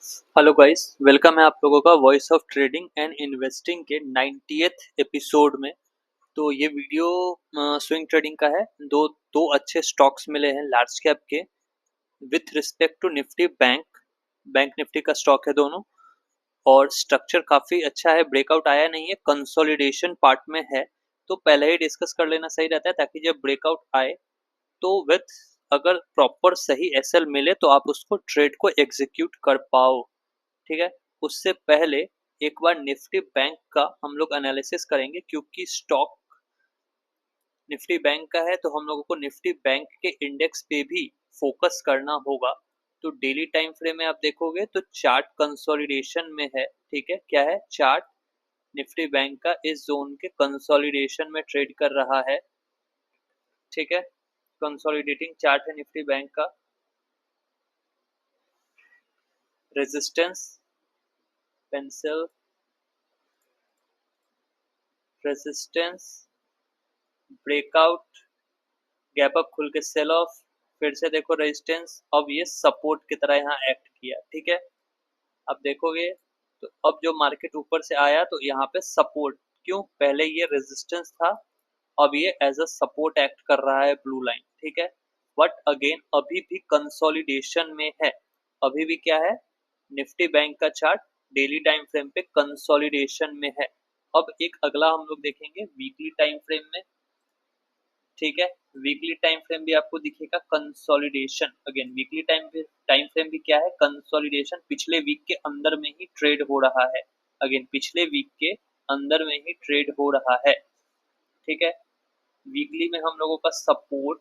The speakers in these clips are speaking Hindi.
हेलो गाइस, वेलकम है आप लोगों का voice of trading and investing के 90th एपिसोड में। तो ये वीडियो स्विंग ट्रेडिंग का है। दो दो अच्छे स्टॉक्स मिले हैं लार्ज कैप के with respect to Nifty bank. Bank Nifty का स्टॉक है दोनों, और स्ट्रक्चर काफ़ी अच्छा है। ब्रेकआउट आया नहीं है, कंसोलिडेशन पार्ट में है। तो पहले ही डिस्कस कर लेना सही रहता है, ताकि जब ब्रेकआउट आए तो विथ अगर प्रॉपर सही एसएल मिले तो आप उसको ट्रेड को एग्जीक्यूट कर पाओ। ठीक है। उससे पहले एक बार निफ्टी बैंक का हम लोग एनालिसिस करेंगे, क्योंकि स्टॉक निफ्टी बैंक का है तो हम लोगों को निफ्टी बैंक के इंडेक्स पे भी फोकस करना होगा। तो डेली टाइम फ्रेम में आप देखोगे तो चार्ट कंसोलिडेशन में है। ठीक है, क्या है चार्ट? निफ्टी बैंक का इस जोन के कंसोलिडेशन में ट्रेड कर रहा है। ठीक है, कंसोलिडेटिंग चार्ट है निफ्टी बैंक का। Resistance, pencil, resistance, breakout, gap up खुल के सेल ऑफ, फिर से देखो रेजिस्टेंस, अब ये सपोर्ट की तरह यहाँ एक्ट किया। ठीक है, अब देखोगे तो अब जो मार्केट ऊपर से आया तो यहाँ पे सपोर्ट, क्यों? पहले ये रेजिस्टेंस था, अब ये एज अ सपोर्ट एक्ट कर रहा है ब्लू लाइन। ठीक है, बट अगेन अभी भी कंसोलिडेशन में है। अभी भी क्या है? निफ्टी बैंक का चार्ट डेली टाइम फ्रेम पे कंसोलिडेशन में है। अब एक अगला हम लोग देखेंगे वीकली टाइम फ्रेम में। ठीक है, वीकली टाइम फ्रेम भी आपको दिखेगा consolidation. Again weekly time frame भी क्या है? कंसोलिडेशन। पिछले वीक के अंदर में ही ट्रेड हो रहा है। अगेन पिछले वीक के अंदर में ही ट्रेड हो रहा है। ठीक है, वीकली में हम लोगों का सपोर्ट,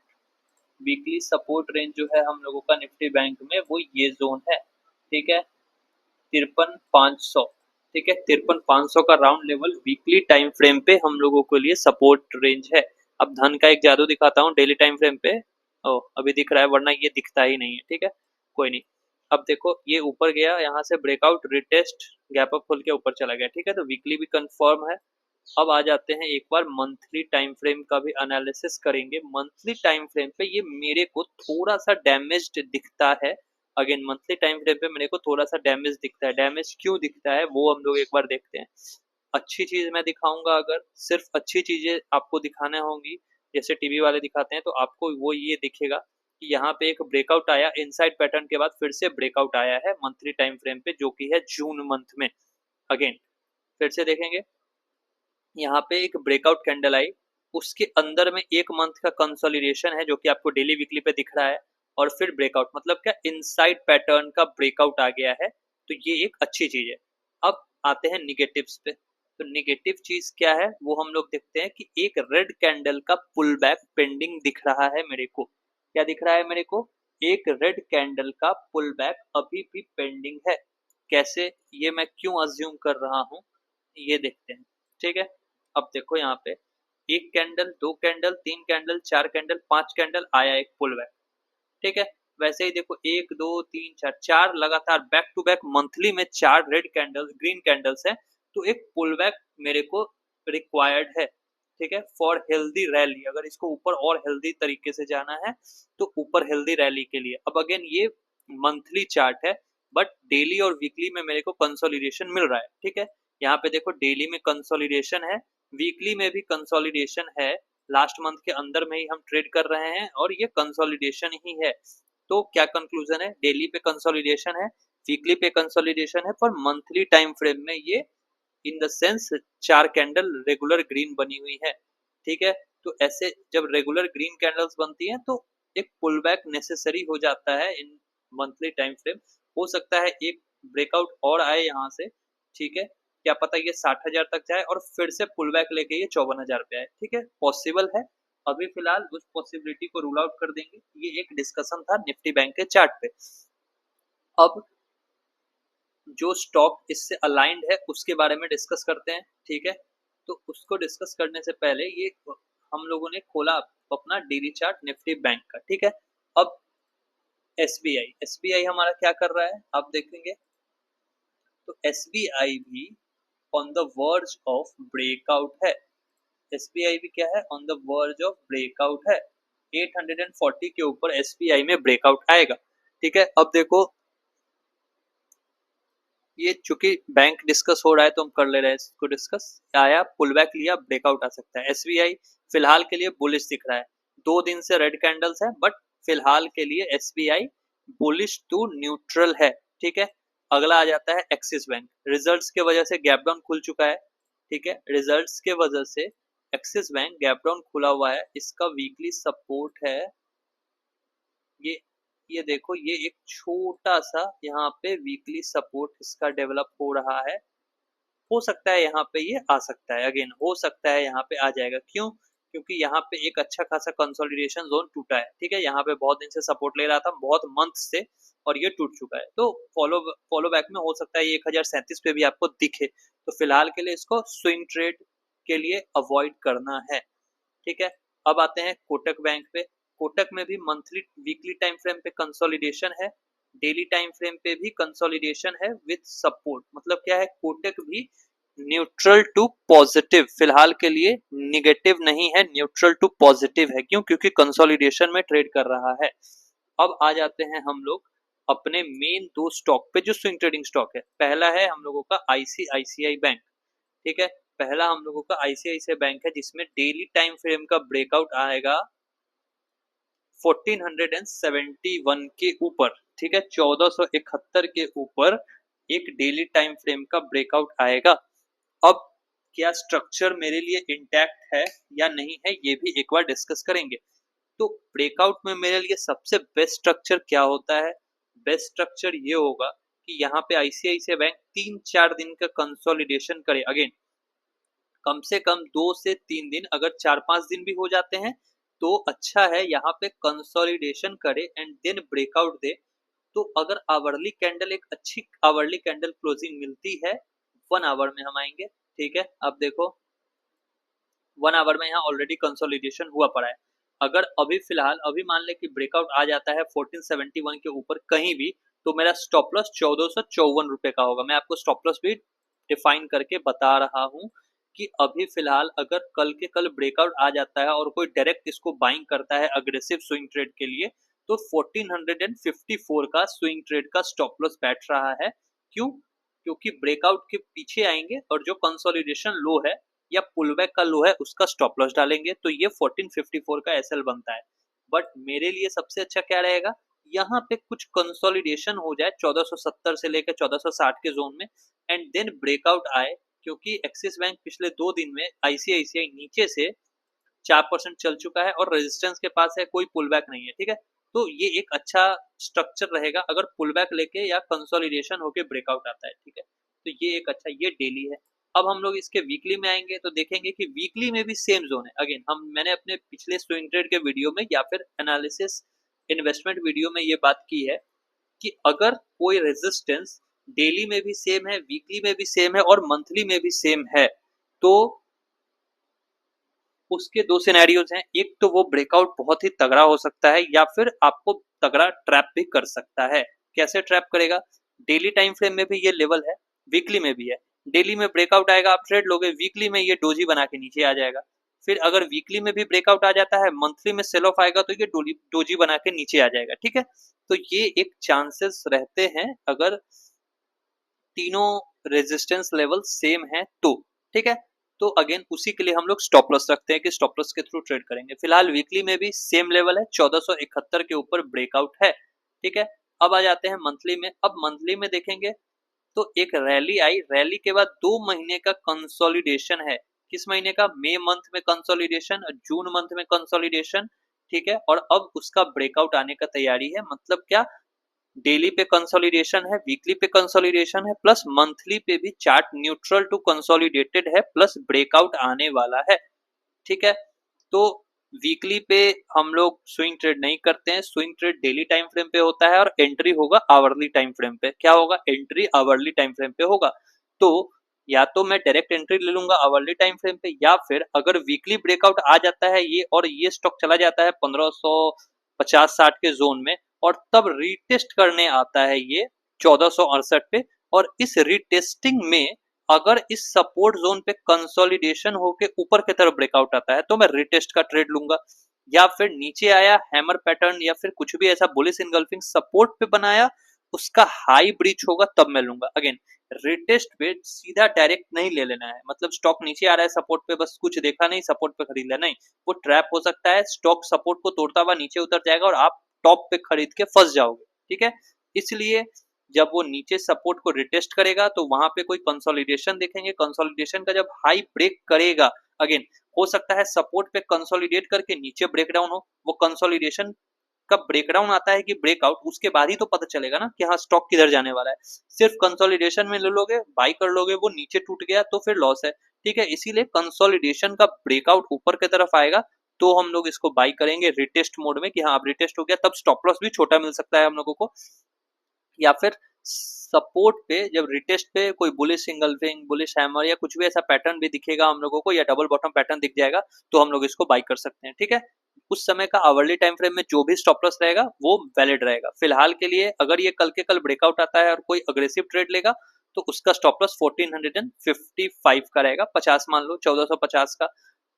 वीकली सपोर्ट रेंज जो है हम लोगों का निफ्टी बैंक में वो ये जोन है। ठीक है, 53,500। ठीक है, 53,500 का round level weekly time frame पे हम लोगों के लिए सपोर्ट रेंज है। अब धन का एक जादू दिखाता हूँ डेली टाइम फ्रेम पे। ओ, अभी दिख रहा है, वरना ये दिखता ही नहीं है। ठीक है, कोई नहीं। अब देखो ये ऊपर गया, यहाँ से ब्रेकआउट, रिटेस्ट, गैप अप खुल के ऊपर चला गया। ठीक है, तो वीकली भी कंफर्म है। अब आ जाते हैं एक बार मंथली टाइम फ्रेम का भी एनालिसिस करेंगे। मंथली टाइम फ्रेम पे ये मेरे को थोड़ा सा डैमेज्ड दिखता है। अगेन मंथली टाइम फ्रेम पे मेरे को थोड़ा सा डैमेज दिखता है। डैमेज क्यों दिखता है वो हम लोग एक बार देखते हैं। अच्छी चीज मैं दिखाऊंगा, अगर सिर्फ अच्छी चीजें आपको दिखाने होंगी जैसे टीवी वाले दिखाते हैं, तो आपको वो ये दिखेगा कि यहाँ पे एक ब्रेकआउट आया इनसाइड पैटर्न के बाद, फिर से ब्रेकआउट आया है मंथली टाइम फ्रेम पे, जो कि है जून मंथ में। अगेन फिर से देखेंगे, यहाँ पे एक ब्रेकआउट कैंडल आई, उसके अंदर में एक मंथ का कंसोलिडेशन है जो कि आपको डेली वीकली पे दिख रहा है, और फिर ब्रेकआउट, मतलब क्या इनसाइड पैटर्न का ब्रेकआउट आ गया है। तो ये एक अच्छी चीज है। अब आते हैं निगेटिव्स पे। तो निगेटिव चीज क्या है वो हम लोग देखते हैं कि एक रेड कैंडल का पुल बैक पेंडिंग दिख रहा है मेरे को। क्या दिख रहा है मेरे को? एक रेड कैंडल का पुल बैक अभी भी पेंडिंग है। कैसे, ये मैं क्यों अज्यूम कर रहा हूँ, ये देखते हैं। ठीक है, अब देखो यहाँ पे एक कैंडल, दो कैंडल, तीन कैंडल, चार कैंडल, पांच कैंडल, आया एक पुल बैक। ठीक है, वैसे ही देखो एक दो तीन चार, चार लगातार बैक टू बैक मंथली में चार रेड कैंडल्स, ग्रीन कैंडल्स है। तो एक पुल बैक मेरे को रिक्वायर्ड है। ठीक है, फॉर हेल्दी रैली, अगर इसको ऊपर और हेल्दी तरीके से जाना है तो ऊपर हेल्दी रैली के लिए। अब अगेन ये मंथली चार्ट है, बट डेली और वीकली में मेरे को कंसोलिडेशन मिल रहा है। ठीक है, यहाँ पे देखो डेली में कंसोलिडेशन है, वीकली में भी कंसोलिडेशन है। लास्ट मंथ के अंदर में ही हम ट्रेड कर रहे हैं और ये कंसोलिडेशन ही है। तो क्या कंक्लूजन है? डेली पे कंसोलिडेशन है, वीकली पे कंसोलिडेशन है, पर मंथली टाइम फ्रेम में ये इन द सेंस चार कैंडल रेगुलर ग्रीन बनी हुई है। ठीक है, तो ऐसे जब रेगुलर ग्रीन कैंडल्स बनती हैं तो एक पुल बैक नेसेसरी हो जाता है इन मंथली टाइम फ्रेम। हो सकता है एक ब्रेकआउट और आए यहाँ से। ठीक है, क्या पता ये 60,000 तक जाए और फिर से पुल बैक लेके ये 54,000 पे आए। ठीक है, पॉसिबल है। अभी फिलहाल उस पॉसिबिलिटी को रूल आउट कर देंगे। ये एक डिस्कशन था निफ्टी बैंक के चार्ट पे। अब जो स्टॉक इससे अलाइंड है उसके बारे में डिस्कस करते हैं। ठीक है, तो उसको डिस्कस करने से पहले ये हम लोगों ने खोला अपना डेली चार्ट निफ्टी बैंक का। ठीक है, अब एसबीआई, एसबीआई हमारा क्या कर रहा है आप देखेंगे, तो एसबीआई भी on the verge of breakout है। एसबीआई भी क्या है? On the verge of breakout है। 840 के ऊपर एसबीआई में ब्रेकआउट आएगा। ठीक है, अब देखो ये चूंकि बैंक डिस्कस हो रहा है तो हम कर ले रहे हैं इसको डिस्कस। आया पुल बैक लिया, ब्रेकआउट आ सकता है। एसबीआई फिलहाल के लिए बुलिश दिख रहा है, 2 दिन से रेड कैंडल्स है, बट फिलहाल के लिए एसबीआई बुलिश टू न्यूट्रल है। ठीक है, अगला आ जाता है एक्सिस बैंक। रिजल्ट्स के वजह से गैप डाउन खुल चुका है। ठीक है, रिजल्ट्स के वजह से एक्सिस बैंक गैप डाउन खुला हुआ है। इसका वीकली सपोर्ट है ये ये देखो, ये एक छोटा सा यहाँ पे वीकली सपोर्ट इसका डेवलप हो रहा है। हो सकता है यहाँ पे ये आ सकता है, अगेन हो सकता है यहाँ पे आ जाएगा। क्यों? क्योंकि यहाँ पे एक अच्छा खासा कंसोलिडेशन जोन टूटा है। ठीक है, यहाँ पे बहुत दिन से सपोर्ट ले रहा था, बहुत मंथ से, और ये टूट चुका है। तो फॉलो बैक में हो सकता है ये 1037 पे भी आपको दिखे। तो फिलहाल के लिए इसको स्विंग ट्रेड के लिए अवॉइड करना है। ठीक है, अब आते हैं कोटक बैंक पे। कोटक में भी मंथली वीकली टाइम फ्रेम पे कंसोलिडेशन है, डेली टाइम फ्रेम पे भी कंसोलिडेशन है विद सपोर्ट। मतलब क्या है, कोटक भी न्यूट्रल टू पॉजिटिव फिलहाल के लिए, निगेटिव नहीं है, न्यूट्रल टू पॉजिटिव है। क्यों? क्योंकि कंसोलिडेशन में ट्रेड कर रहा है। अब आ जाते हैं हम लोग अपने मेन 2 स्टॉक पे जो स्विंग ट्रेडिंग स्टॉक है। पहला है हम लोगों का आईसीआईसीआई बैंक। ठीक है, पहला हम लोगों का आईसीआईसीआई बैंक है जिसमें डेली टाइम फ्रेम का ब्रेकआउट आएगा 1471 के ऊपर। ठीक है, 1471 के ऊपर एक डेली टाइम फ्रेम का ब्रेकआउट आएगा। अब क्या स्ट्रक्चर मेरे लिए इंटैक्ट है या नहीं है, ये भी एक बार डिस्कस करेंगे। तो ब्रेकआउट में मेरे लिए सबसे बेस्ट स्ट्रक्चर क्या होता है? बेस्ट स्ट्रक्चर ये होगा कि यहाँ पे आईसीआईसीआई बैंक 3-4 दिन का कंसोलिडेशन करे। अगेन कम से कम 2 से 3 दिन, अगर 4-5 दिन भी हो जाते हैं तो अच्छा है। यहाँ पे कंसोलिडेशन करे एंड देन ब्रेकआउट दे। तो अगर आवरली कैंडल, एक अच्छी आवरली कैंडल क्लोजिंग मिलती है, 1 आवर में हम आएंगे। ठीक है, अब देखो 1 आवर में यहाँ ऑलरेडी कंसोलिडेशन हुआ पड़ा है। अगर अभी फिलहाल अभी मान ले कि ब्रेकआउट आ जाता है 1471 के ऊपर कहीं भी, तो मेरा स्टॉप लॉस 1454 रुपए का होगा। मैं आपको स्टॉप लॉस भी डिफाइन करके बता रहा हूँ कि अभी फिलहाल अगर कल के कल ब्रेकआउट आ जाता है और कोई डायरेक्ट इसको बाइंग करता है अग्रेसिव स्विंग ट्रेड के लिए, तो 1454 का स्विंग ट्रेड का स्टॉप लॉस बैठ रहा है। क्यों? क्योंकि ब्रेकआउट के पीछे आएंगे और जो कंसोलिडेशन लो है या पुलबैक का लो है उसका स्टॉप लॉस डालेंगे, तो ये 1454 का एसएल बनता है। बट मेरे लिए सबसे अच्छा क्या रहेगा, यहाँ पे कुछ कंसोलिडेशन हो जाए 1470 से लेकर 1460 के जोन में, एंड देन ब्रेकआउट आए। क्योंकि एक्सिस बैंक पिछले 2 दिन में आईसीआईसीआई नीचे से 4% चल चुका है और रेजिस्टेंस के पास है, कोई पुल बैक नहीं है। ठीक है, तो ये एक अच्छा स्ट्रक्चर रहेगा अगर पुल बैक लेके या कंसोलिडेशन होके ब्रेकआउट आता है। ठीक है, तो ये एक अच्छा, ये डेली है। अब हम लोग इसके वीकली में आएंगे तो देखेंगे कि वीकली में भी सेम जोन है। अगेन मैंने अपने पिछले स्विंग ट्रेड के वीडियो में या फिर एनालिसिस इन्वेस्टमेंट वीडियो में ये बात की है कि अगर कोई रेजिस्टेंस डेली में भी सेम है, वीकली में भी सेम है और मंथली में भी सेम है, तो उसके 2 सिनेरियोज हैं। एक तो वो ब्रेकआउट बहुत ही तगड़ा हो सकता है या फिर आपको तगड़ा ट्रैप भी कर सकता है। कैसे ट्रैप करेगा? डेली टाइम फ्रेम में भी ये लेवल है, वीकली में भी है। डेली में ब्रेकआउट आएगा, आप ट्रेड लोगे, वीकली में ये डोजी बना के नीचे आ जाएगा। फिर अगर वीकली में भी ब्रेकआउट आ जाता है, मंथली में सेल ऑफ आएगा तो ये डोजी बना के नीचे आ जाएगा। ठीक है, तो ये एक चांसेस रहते हैं अगर तीनों रेजिस्टेंस लेवल सेम है तो। ठीक है, तो अगेन उसी के लिए हम लोग स्टॉप लॉस रखते हैं कि स्टॉप लॉस के थ्रू ट्रेड करेंगे। फिलहाल वीकली में भी सेम लेवल है, 1471 के ऊपर ब्रेकआउट है। ठीक है, अब आ जाते हैं मंथली में। अब मंथली में देखेंगे तो एक रैली आई, रैली के बाद 2 महीने का कंसोलिडेशन है। किस महीने का? मई मंथ में कंसोलिडेशन, जून मंथ में कंसोलिडेशन। ठीक है, और अब उसका ब्रेकआउट आने का तैयारी है। मतलब क्या, डेली पे कंसोलिडेशन है, वीकली पे कंसोलिडेशन है, प्लस मंथली पे भी चार्ट न्यूट्रल टू कंसोलिडेटेड है, प्लस ब्रेकआउट आने वाला है। ठीक है, तो वीकली पे हम लोग स्विंग ट्रेड नहीं करते हैं, swing trade daily time frame पे होता है और एंट्री होगा आवरली टाइम फ्रेम पे। क्या होगा? एंट्री आवरली टाइम फ्रेम पे होगा। तो या तो मैं डायरेक्ट एंट्री ले लूंगा आवरली टाइम फ्रेम पे, या फिर अगर वीकली ब्रेकआउट आ जाता है ये और ये स्टॉक चला जाता है 1550-60 के जोन में, और तब रीटेस्ट करने आता है ये 1468 पे, और इस रीटेस्टिंग में अगर इस सपोर्ट जोन पे कंसोलिडेशन होके ऊपर की तरफ ब्रेकआउट आता है तो मैं रिटेस्ट का ट्रेड लूंगा। या फिर नीचे आया हैमर पैटर्न या फिर कुछ भी ऐसा बुलिश इनगल्फिंग सपोर्ट पे बनाया, उसका हाई ब्रीच होगा तब मैं लूंगा। अगेन रिटेस्ट पे सीधा डायरेक्ट नहीं ले लेना है, मतलब स्टॉक नीचे आ रहा है सपोर्ट पे, बस कुछ देखा नहीं सपोर्ट पे खरीद लिया, नहीं, वो ट्रैप हो सकता है, स्टॉक सपोर्ट को तोड़ता हुआ नीचे उतर जाएगा और आप टॉप पे खरीद के फंस जाओगे। ठीक है, इसलिए जब वो नीचे सपोर्ट को रिटेस्ट करेगा तो वहां पे कोई कंसोलिडेशन देखेंगे, कंसोलिडेशन का जब हाई ब्रेक करेगा, अगेन हो सकता है सपोर्ट पे कंसोलिडेट करके नीचे ब्रेक डाउन हो, वो कंसोलिडेशन का ब्रेकडाउन आता है कि ब्रेकआउट, उसके बाद ही तो पता चलेगा ना कि हाँ स्टॉक किधर जाने वाला है। सिर्फ कंसोलिडेशन में ले लोगे, बाई कर लोगे, वो नीचे टूट गया तो फिर लॉस है। ठीक है, इसीलिए कंसोलिडेशन का ब्रेकआउट ऊपर की तरफ आएगा तो हम लोग इसको बाई करेंगे रिटेस्ट मोड में कि हाँ अब रिटेस्ट हो गया, तब स्टॉप लॉस भी छोटा मिल सकता है हम लोगों को। या फिर सपोर्ट पे जब रिटेस्ट पे कोई बुलिश इंगल्फिंग, बुलिश हैमर या कुछ भी ऐसा पैटर्न भी दिखेगा हम लोगों को, या डबल बॉटम पैटर्न दिख जाएगा, तो हम लोग इसको बाई कर सकते हैं। ठीक है, उस समय का आवरली टाइम फ्रेम में जो भी स्टॉप लॉस रहेगा वो वैलिड रहेगा। फिलहाल के लिए अगर ये कल के कल ब्रेकआउट आता है और कोई अग्रेसिव ट्रेड लेगा तो उसका स्टॉप लॉस 1455 का रहेगा, 50 मान लो 1450 का।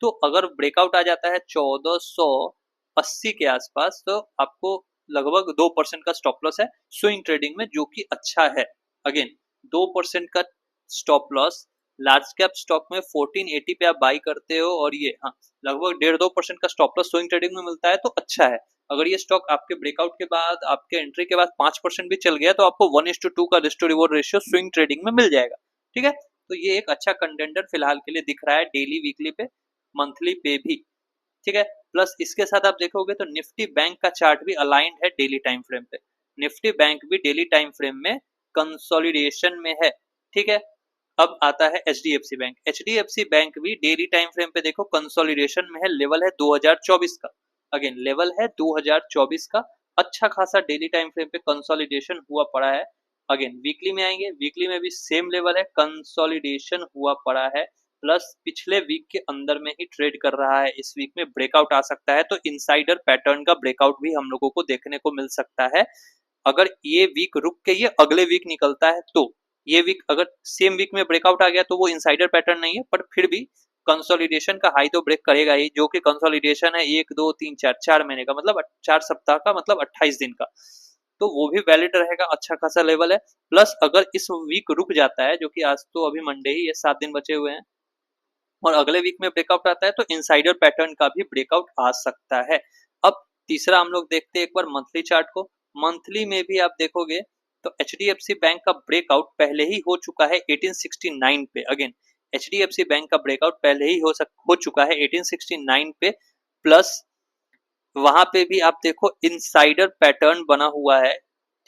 तो अगर ब्रेकआउट आ जाता है 1480 के आसपास तो आपको लगभग 2% का स्टॉप लॉस है स्विंग ट्रेडिंग में, जो कि अच्छा है। अगेन 2% का stop loss large cap stock में 1480 पे आप बाई करते हो और ये हाँ लगभग 1.5-2% का स्टॉप लॉस स्विंग ट्रेडिंग में मिलता है तो अच्छा है। अगर ये स्टॉक आपके ब्रेकआउट के बाद, आपके एंट्री के बाद 5% भी चल गया तो आपको 1:2 का risk to reward ratio swing trading में मिल जाएगा। ठीक है, तो ये एक अच्छा कंटेंडर फिलहाल के लिए दिख रहा है डेली, वीकली पे, मंथली पे भी। ठीक है, प्लस इसके साथ आप देखोगे तो निफ्टी बैंक का चार्ट भी अलाइंड है डेली टाइम फ्रेम पे। निफ्टी बैंक भी डेली टाइम फ्रेम में कंसोलिडेशन में है। ठीक है, अब आता है एचडीएफसी बैंक। एचडीएफसी बैंक भी डेली टाइम फ्रेम पे देखो कंसोलिडेशन में है, लेवल है 2024 का। अगेन लेवल है 2024 का, अच्छा खासा डेली टाइम फ्रेम पे कंसोलिडेशन हुआ पड़ा है। अगेन वीकली में आएंगे, वीकली में भी सेम लेवल है, कंसोलिडेशन हुआ पड़ा है, प्लस पिछले वीक के अंदर में ही ट्रेड कर रहा है। इस वीक में ब्रेकआउट आ सकता है तो इनसाइडर पैटर्न का ब्रेकआउट भी हम लोगों को देखने को मिल सकता है। अगर ये वीक रुक के ये अगले वीक निकलता है तो, ये वीक अगर सेम वीक में ब्रेकआउट आ गया तो वो इनसाइडर पैटर्न नहीं है, पर फिर भी कंसोलिडेशन का हाई तो ब्रेक करेगा ही, जो कि कंसोलिडेशन है 1 2 3 4 4 महीने का, मतलब 4 सप्ताह का, मतलब 28 दिन का, तो वो भी वैलिड रहेगा, अच्छा खासा लेवल है। प्लस अगर इस वीक रुक जाता है, जो कि आज तो अभी मंडे ही है, 7 दिन बचे हुए हैं, और अगले वीक में ब्रेकआउट आता है तो इनसाइडर पैटर्न का भी ब्रेकआउट आ सकता है। अब तीसरा हम लोग देखते हैं एक बार मंथली चार्ट को। मंथली में भी आप देखोगे तो एचडीएफसी बैंक का ब्रेकआउट पहले ही हो चुका है 1869 पे। अगेन एचडीएफसी बैंक का ब्रेकआउट पहले ही हो चुका है 1869 पे, प्लस वहां पे भी आप देखो इनसाइडर पैटर्न बना हुआ है।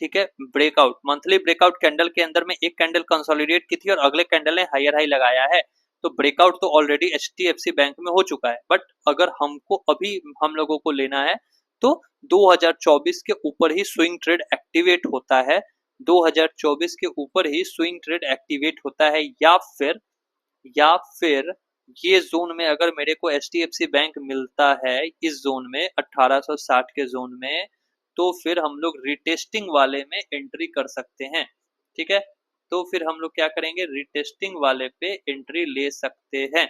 ठीक है, ब्रेकआउट, मंथली ब्रेकआउट कैंडल के अंदर में एक कैंडल कंसोलिडेट की थी और अगले कैंडल ने हायर हाई लगाया है, तो ब्रेकआउट तो ऑलरेडी एचडीएफसी बैंक में हो चुका है। बट अगर हमको अभी हम लोगों को लेना है तो 2024 के ऊपर ही स्विंग ट्रेड एक्टिवेट होता है, 2024 के ऊपर ही स्विंग ट्रेड एक्टिवेट होता है, या फिर ये जोन में अगर मेरे को एचडीएफसी बैंक मिलता है इस जोन में 1860 के जोन में, तो फिर हम लोग रिटेस्टिंग वाले में एंट्री कर सकते हैं। ठीक है, तो फिर हम लोग क्या करेंगे, रिटेस्टिंग वाले पे एंट्री ले सकते हैं।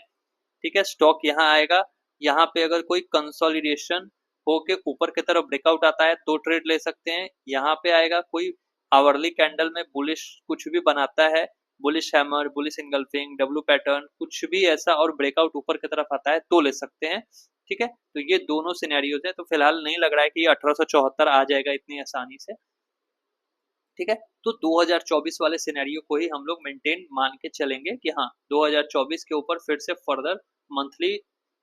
ठीक है, स्टॉक यहाँ आएगा, यहाँ पे अगर कोई कंसोलिडेशन होके ऊपर की तरफ ब्रेकआउट आता है तो ट्रेड ले सकते हैं। यहाँ पे आएगा कोई आवरली कैंडल में बुलिश कुछ भी बनाता है, bullish hammer, bullish engulfing, W pattern, कुछ भी ऐसा, और ब्रेकआउट ऊपर की तरफ आता है तो ले सकते हैं। ठीक है, तो ये दोनों सिनेरियोज है, तो फिलहाल नहीं लग रहा है कि ये 1874 आ जाएगा इतनी आसानी से। ठीक है, तो 2024 वाले सिनेरियो को ही हम लोग मेंटेन मान के चलेंगे कि हाँ 2024 के ऊपर फिर से फर्दर मंथली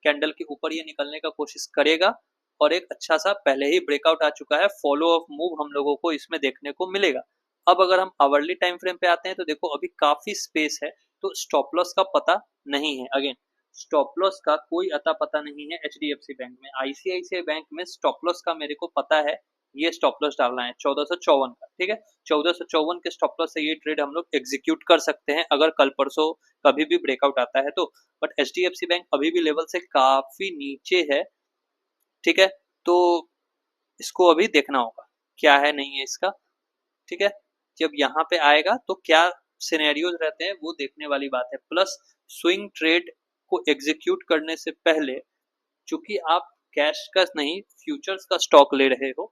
कैंडल के ऊपर ये निकलने का कोशिश करेगा, और एक अच्छा सा पहले ही ब्रेकआउट आ चुका है, फॉलो अप मूव हम लोगों को इसमें देखने को मिलेगा। अब अगर हम आवरली टाइम फ्रेम पे आते हैं तो देखो अभी काफी स्पेस है, तो स्टॉप लॉस का पता नहीं है। अगेन स्टॉप लॉस का कोई अता पता नहीं है एचडीएफसी बैंक में। आईसीआईसीआई बैंक में स्टॉप लॉस का मेरे को पता है, ये स्टॉप लॉस डालना है 1454 का। ठीक है, 1454 के स्टॉप लॉस से ये ट्रेड हम लोग एग्जीक्यूट कर सकते हैं अगर कल परसों कभी भी ब्रेकआउट आता है तो। बट एचडीएफसी बैंक अभी भी लेवल से काफी नीचे है। ठीक है, तो इसको अभी देखना होगा क्या है नहीं है इसका। ठीक है, जब यहाँ पे आएगा तो क्या सिनेरियोज रहते हैं वो देखने वाली बात है। प्लस स्विंग ट्रेड को एग्जीक्यूट करने से पहले, चूंकि आप कैश का नहीं फ्यूचर्स का स्टॉक ले रहे हो,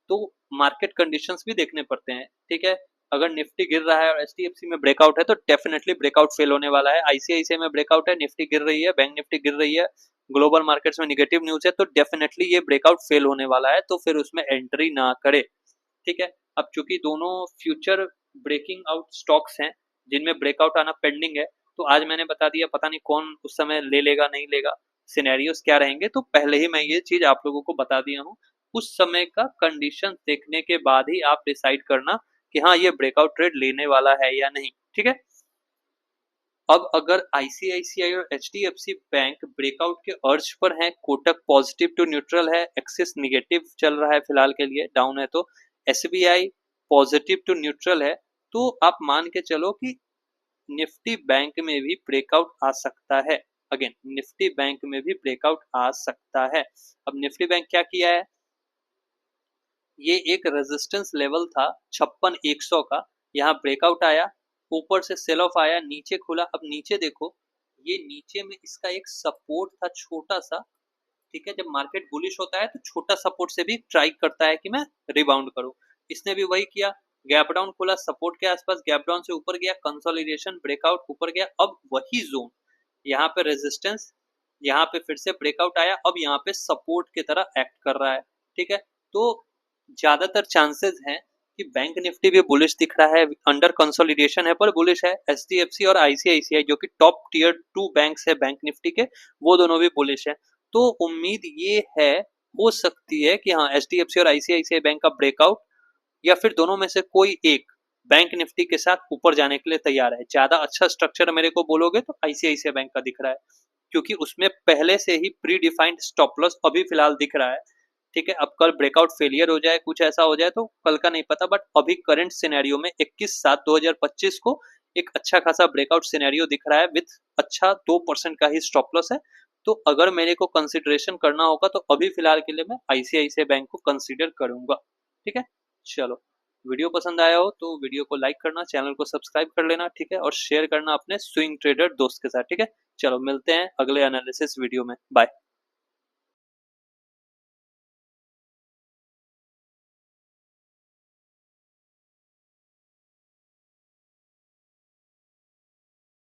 तो मार्केट कंडीशंस भी देखने पड़ते हैं, ठीक है। अगर निफ्टी गिर रहा है और एचडीएफसी में ब्रेकआउट है तो डेफिनेटली ब्रेकआउट फेल होने वाला है। आईसीआईसीआई में ब्रेकआउट है, निफ्टी गिर रही है, बैंक निफ्टी गिर रही है, ग्लोबल मार्केट्स में निगेटिव न्यूज है, तो डेफिनेटली ये ब्रेकआउट फेल होने वाला है, तो फिर उसमें एंट्री ना करे, ठीक है। अब चूंकि दोनों फ्यूचर ब्रेकिंग आउट स्टॉक्स हैं जिनमें ब्रेकआउट आना पेंडिंग है, तो आज मैंने बता दिया, पता नहीं कौन उस समय ले लेगा नहीं लेगा, सिनेरियोस क्या रहेंगे, तो पहले ही मैं ये चीज आप लोगों को बता दिया हूँ। उस समय का कंडीशन देखने के बाद ही आप डिसाइड करना कि हाँ ये ब्रेकआउट ट्रेड लेने वाला है या नहीं, ठीक है। अब अगर आईसीआईसीआई और एचडीएफसी बैंक ब्रेकआउट के अर्ज पर हैं, कोटक पॉजिटिव टू न्यूट्रल है, एक्सिस निगेटिव चल रहा है फिलहाल के लिए, डाउन है, तो एसबीआई पॉजिटिव टू न्यूट्रल है, तो आप मान के चलो कि निफ्टी बैंक में भी ब्रेकआउट आ सकता है। अगेन निफ्टी बैंक में भी ब्रेकआउट आ सकता है। अब निफ्टी बैंक क्या किया है, ये एक रेजिस्टेंस लेवल था 56,100 का, यहाँ ब्रेकआउट आया, ऊपर से सेल ऑफ आया, नीचे खुला। अब नीचे देखो, ये नीचे में इसका एक सपोर्ट था छोटा सा, ठीक है। जब मार्केट बुलिश होता है तो छोटा सपोर्ट से भी ट्राई करता है कि मैं रिबाउंड करूं, इसने भी वही किया, गैप डाउन खुला, सपोर्ट के आसपास गैप डाउन से ऊपर गया, कंसोलिडेशन ब्रेकआउट ऊपर गया। अब वही जोन, यहाँ पे रेजिस्टेंस, यहाँ पे फिर से ब्रेकआउट आया, अब यहाँ पे सपोर्ट की तरह एक्ट कर रहा है, ठीक है। तो ज्यादातर चांसेस हैं कि बैंक निफ्टी भी बुलिश दिख रहा है, अंडर कंसोलिडेशन है पर बुलिश है। एचडीएफसी और आईसीआईसीआई जो कि टॉप टियर 2 बैंक्स है बैंक निफ्टी के, वो दोनों भी बुलिश है। तो उम्मीद ये है, हो सकती है कि हाँ एचडीएफसी और आईसीआईसीआई बैंक का ब्रेकआउट या फिर दोनों में से कोई एक बैंक निफ्टी के साथ ऊपर जाने के लिए तैयार है। ज्यादा अच्छा स्ट्रक्चर मेरे को बोलोगे तो आईसीआईसीआई बैंक का दिख रहा है, क्योंकि उसमें पहले से ही प्री डिफाइंड स्टॉप लॉस अभी फिलहाल दिख रहा है, ठीक है। अब कल ब्रेकआउट फेलियर हो जाए, कुछ ऐसा हो जाए तो कल का नहीं पता, बट अभी करंट सिनेरियो में 21/7/2025 को एक अच्छा खासा ब्रेकआउट सिनेरियो दिख रहा है, विथ अच्छा 2% का ही स्टॉप लॉस है। तो अगर मेरे को कंसिडरेशन करना होगा तो अभी फिलहाल के लिए मैं आईसीआईसीआई बैंक को कंसिडर करूंगा, ठीक है। चलो, वीडियो पसंद आया हो तो वीडियो को लाइक करना, चैनल को सब्सक्राइब कर लेना, ठीक है, और शेयर करना अपने स्विंग ट्रेडर दोस्त के साथ, ठीक है। चलो मिलते हैं अगले एनालिसिस वीडियो में, बाय।